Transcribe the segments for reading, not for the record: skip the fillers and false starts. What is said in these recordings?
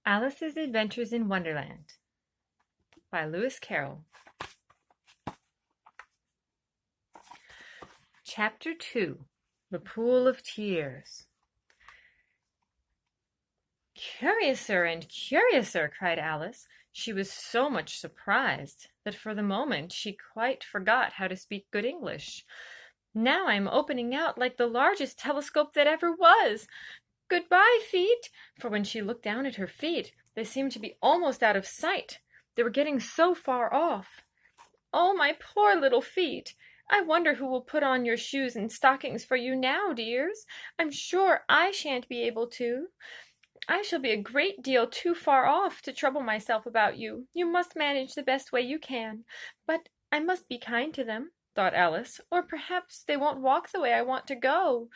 Alice's Adventures in Wonderland by Lewis Carroll. Chapter 2. The Pool of Tears. "Curiouser and curiouser!" cried Alice. She was so much surprised that for the moment she quite forgot how to speak good English. "Now I'm opening out like the largest telescope that ever was. Goodbye, feet!" For when she looked down at her feet, they seemed to be almost out of sight. They were getting so far off. "Oh, my poor little feet! I wonder who will put on your shoes and stockings for you now, dears? I'm sure I shan't be able to. I shall be a great deal too far off to trouble myself about you. You must manage the best way you can. But I must be kind to them," thought Alice, "or perhaps they won't walk the way I want to go.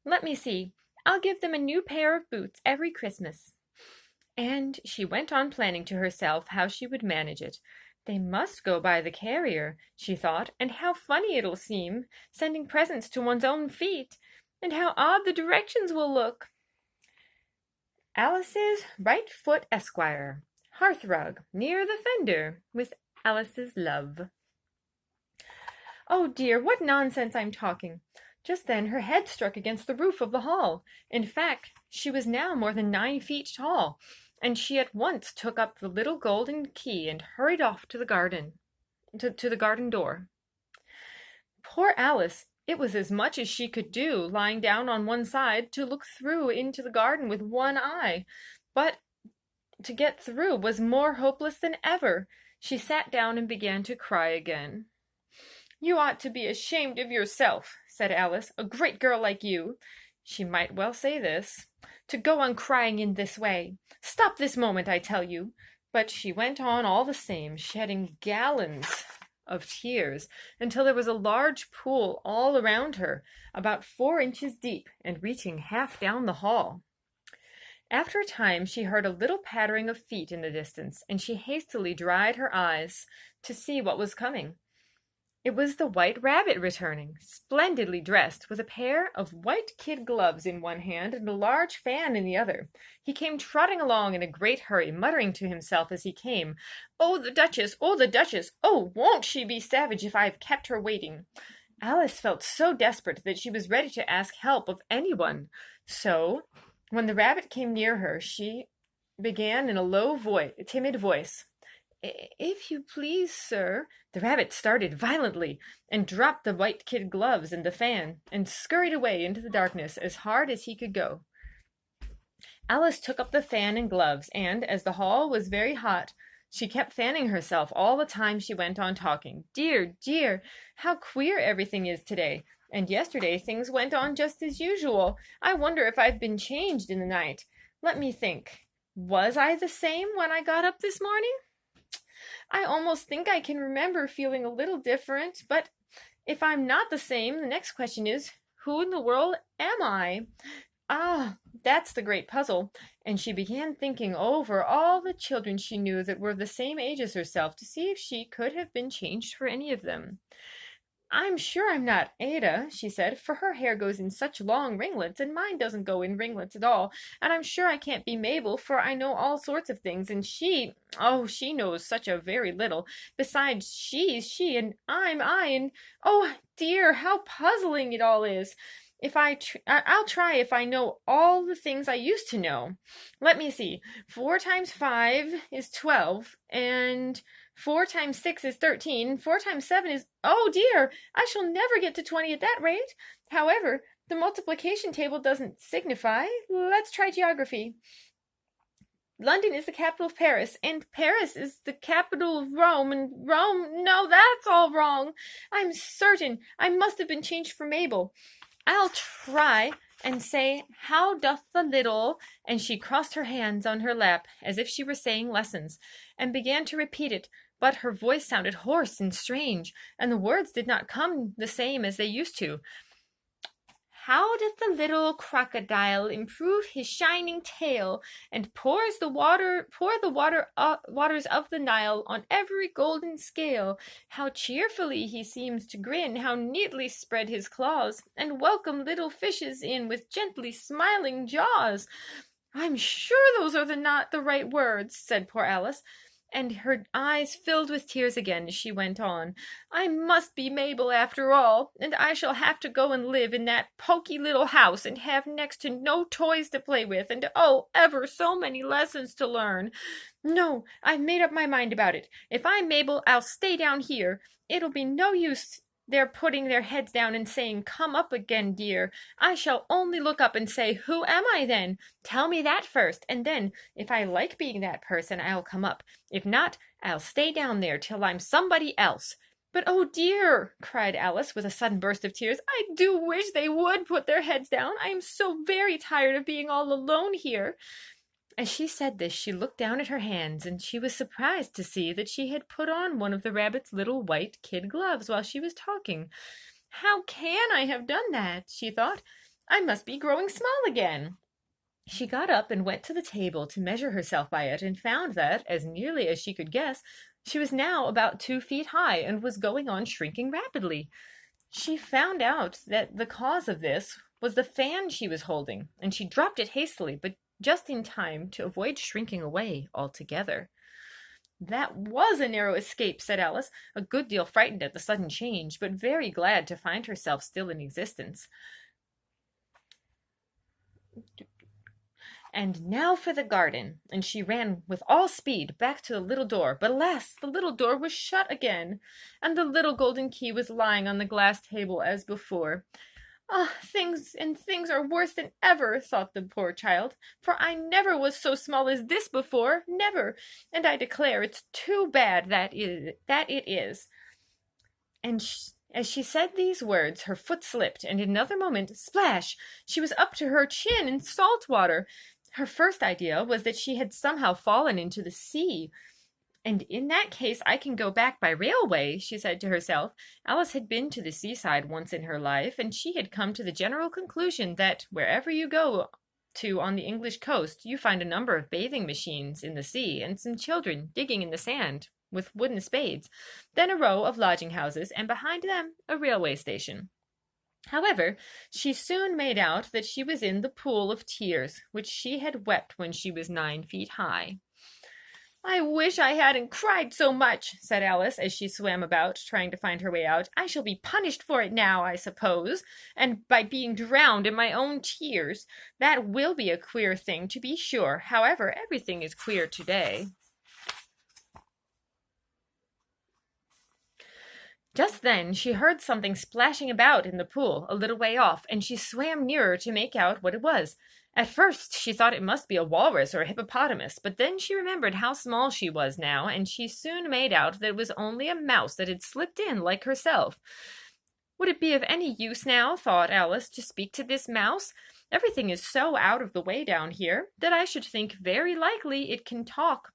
Let me see. I'll give them a new pair of boots every Christmas." And she went on planning to herself how she would manage it. They must go by the carrier, she thought, and how funny it'll seem, sending presents to one's own feet, and how odd the directions will look. Alice's right foot, Esquire. Hearthrug, near the fender, with Alice's love. Oh dear, what nonsense I'm talking! Just then her head struck against the roof of the hall. In fact, she was now more than 9 feet tall, and she at once took up the little golden key and hurried off to the garden, to the garden door. Poor Alice! It was as much as she could do, lying down on one side, to look through into the garden with one eye. But to get through was more hopeless than ever. She sat down and began to cry again. "You ought to be ashamed of yourself," said Alice, "a great girl like you," she might well say this, "to go on crying in this way. Stop this moment, I tell you." But she went on all the same, shedding gallons of tears, until there was a large pool all around her, about 4 inches deep, and reaching half down the hall. After a time she heard a little pattering of feet in the distance, and she hastily dried her eyes to see what was coming. It was the White Rabbit returning, splendidly dressed, with a pair of white kid gloves in one hand and a large fan in the other. He came trotting along in a great hurry, muttering to himself as he came, "Oh, the Duchess! Oh, the Duchess! Oh, won't she be savage if I've kept her waiting!" Alice felt so desperate that she was ready to ask help of anyone. So, when the rabbit came near her, she began in a low timid voice, "If you please, sir." The rabbit started violently, and dropped the white kid gloves and the fan, and scurried away into the darkness as hard as he could go. Alice took up the fan and gloves, and, as the hall was very hot, she kept fanning herself all the time she went on talking. "Dear, dear, how queer everything is today! And yesterday things went on just as usual. I wonder if I've been changed in the night. Let me think. Was I the same when I got up this morning? I almost think I can remember feeling a little different, but if I'm not the same, the next question is, who in the world am I? Ah, that's the great puzzle." And she began thinking over all the children she knew that were the same age as herself, to see if she could have been changed for any of them. "I'm sure I'm not Ada," she said, "for her hair goes in such long ringlets, and mine doesn't go in ringlets at all. And I'm sure I can't be Mabel, for I know all sorts of things, and she knows such a very little. Besides, she's she, and I'm I, and oh dear, how puzzling it all is. I'll try if I know all the things I used to know. Let me see. 4 times 5 is 12, and 4 times 6 is 13, 4 times 7 is... Oh dear, I shall never get to 20 at that rate. However, the multiplication table doesn't signify. Let's try geography. London is the capital of Paris, and Paris is the capital of Rome, and Rome... No, that's all wrong. I'm certain I must have been changed for Mabel. I'll try and say, how doth the little... And she crossed her hands on her lap, as if she were saying lessons, and began to repeat it, but her voice sounded hoarse and strange, and the words did not come the same as they used to. How doth the little crocodile improve his shining tail, and pour the waters of the Nile on every golden scale? How cheerfully he seems to grin, how neatly spread his claws, and welcome little fishes in with gently smiling jaws. I'm sure those are not the right words, said poor Alice, and her eyes filled with tears again as she went on. I must be Mabel after all, and I shall have to go and live in that poky little house and have next to no toys to play with, and oh, ever so many lessons to learn. No, I've made up my mind about it. If I'm Mabel, I'll stay down here. It'll be no use their putting their heads down and saying, Come up again, dear. I shall only look up and say, Who am I then? Tell me that first, and then, if I like being that person, I'll come up. If not, I'll stay down there till I'm somebody else. But oh dear, cried Alice with a sudden burst of tears, I do wish they would put their heads down. I am so very tired of being all alone here. As she said this, she looked down at her hands, and she was surprised to see that she had put on one of the rabbit's little white kid gloves while she was talking. How can I have done that? She thought. I must be growing small again. She got up and went to the table to measure herself by it, and found that, as nearly as she could guess, she was now about 2 feet high and was going on shrinking rapidly. She found out that the cause of this was the fan she was holding, and she dropped it hastily, but just in time to avoid shrinking away altogether. That was a narrow escape, said Alice, a good deal frightened at the sudden change, but very glad to find herself still in existence. And now for the garden, and she ran with all speed back to the little door, but alas, the little door was shut again, and the little golden key was lying on the glass table as before. Ah, things are worse than ever, thought the poor child, for I never was so small as this before, never, and I declare it's too bad that it is. And as she said these words, her foot slipped, and in another moment, splash, she was up to her chin in salt water. Her first idea was that she had somehow fallen into the sea. And in that case I can go back by railway, she said to herself. Alice had been to the seaside once in her life, and she had come to the general conclusion that wherever you go to on the English coast, you find a number of bathing machines in the sea, and some children digging in the sand with wooden spades, then a row of lodging-houses, and behind them a railway station. However, she soon made out that she was in the pool of tears, which she had wept when she was 9 feet high. I wish I hadn't cried so much, said Alice, as she swam about, trying to find her way out. I shall be punished for it now, I suppose, and by being drowned in my own tears. That will be a queer thing, to be sure. However, everything is queer today. Just then she heard something splashing about in the pool a little way off, and she swam nearer to make out what it was. At first she thought it must be a walrus or a hippopotamus, but then she remembered how small she was now, and she soon made out that it was only a mouse that had slipped in like herself. Would it be of any use now, thought Alice, to speak to this mouse? Everything is so out of the way down here that I should think very likely it can talk.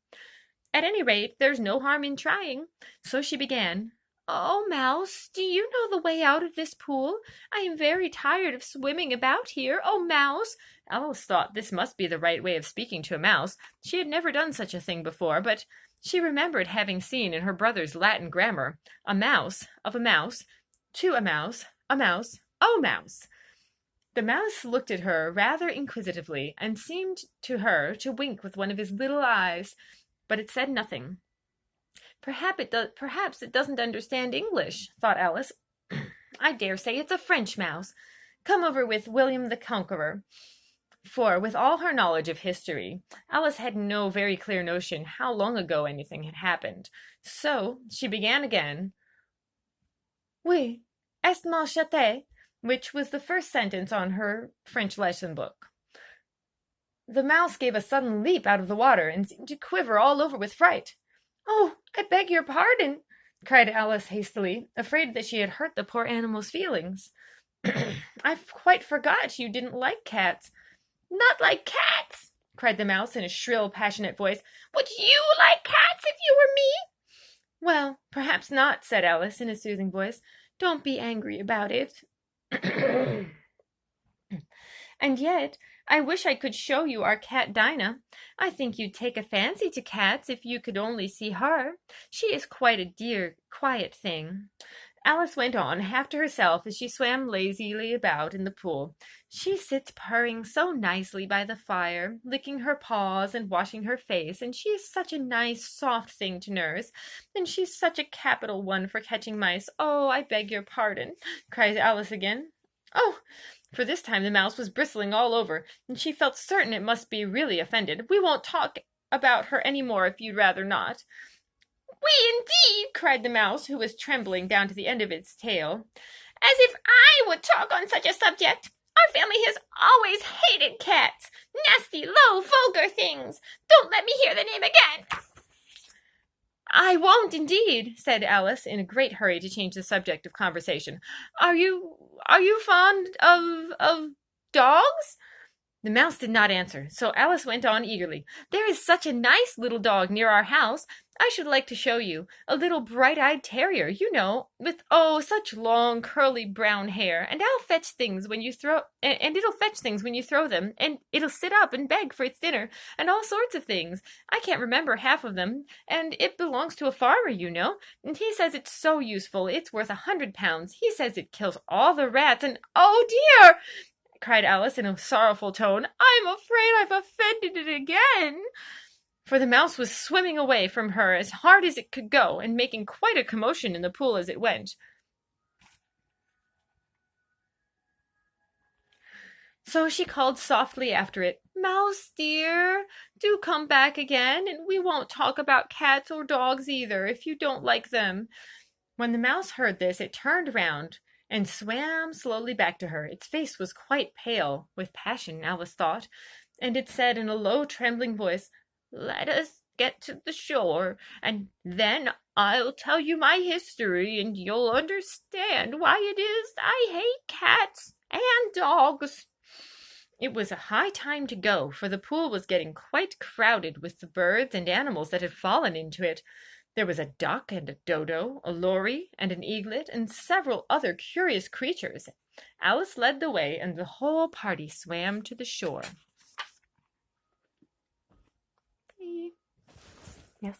At any rate, there's no harm in trying. So she began. Oh, Mouse, do you know the way out of this pool? I am very tired of swimming about here. Oh, Mouse! Alice thought this must be the right way of speaking to a mouse. She had never done such a thing before, but she remembered having seen in her brother's Latin grammar a mouse, of a mouse, to a mouse, oh, mouse. The mouse looked at her rather inquisitively, and seemed to her to wink with one of his little eyes, but it said nothing. Perhaps it doesn't understand English, thought Alice. I dare say it's a French mouse, come over with William the Conqueror. For, with all her knowledge of history, Alice had no very clear notion how long ago anything had happened. So she began again. Oui, est mon châté, which was the first sentence on her French lesson book. The mouse gave a sudden leap out of the water and seemed to quiver all over with fright. Oh, I beg your pardon, cried Alice hastily, afraid that she had hurt the poor animal's feelings. I quite forgot you didn't like cats. Not like cats, cried the mouse in a shrill, passionate voice. Would you like cats if you were me? Well, perhaps not, said Alice in a soothing voice. Don't be angry about it. And yet, I wish I could show you our cat Dinah. I think you'd take a fancy to cats if you could only see her. She is quite a dear, quiet thing. Alice went on, half to herself, as she swam lazily about in the pool. She sits purring so nicely by the fire, licking her paws and washing her face, and she is such a nice, soft thing to nurse, and she's such a capital one for catching mice. Oh, I beg your pardon, cried Alice again. Oh! For this time the mouse was bristling all over, and she felt certain it must be really offended. We won't talk about her any more if you'd rather not. We indeed, cried the mouse, who was trembling down to the end of its tail. As if I would talk on such a subject! Our family has always hated cats. Nasty, low, vulgar things. Don't let me hear the name again. I won't, indeed, said Alice, in a great hurry to change the subject of conversation. Are you fond of dogs? The mouse did not answer, so Alice went on eagerly. There is such a nice little dog near our house. I should like to show you. A little bright-eyed terrier, you know, with, oh, such long, curly brown hair. And it'll fetch things when you throw them, and it'll sit up and beg for its dinner, and all sorts of things. I can't remember half of them, and it belongs to a farmer, you know, and he says it's so useful. It's worth £100. He says it kills all the rats, and, oh, dear! cried Alice in a sorrowful tone. I'm afraid I've offended it again. For the mouse was swimming away from her as hard as it could go, and making quite a commotion in the pool as it went. So she called softly after it, Mouse dear, do come back again, and we won't talk about cats or dogs either, if you don't like them. When the mouse heard this, it turned round and swam slowly back to her. Its face was quite pale with passion, Alice thought, and it said in a low, trembling voice, Let us get to the shore, and then I'll tell you my history, and you'll understand why it is I hate cats and dogs. It was a high time to go, for the pool was getting quite crowded with the birds and animals that had fallen into it. There was a duck and a dodo, a lory and an eaglet, and several other curious creatures. Alice led the way, and the whole party swam to the shore. Yes,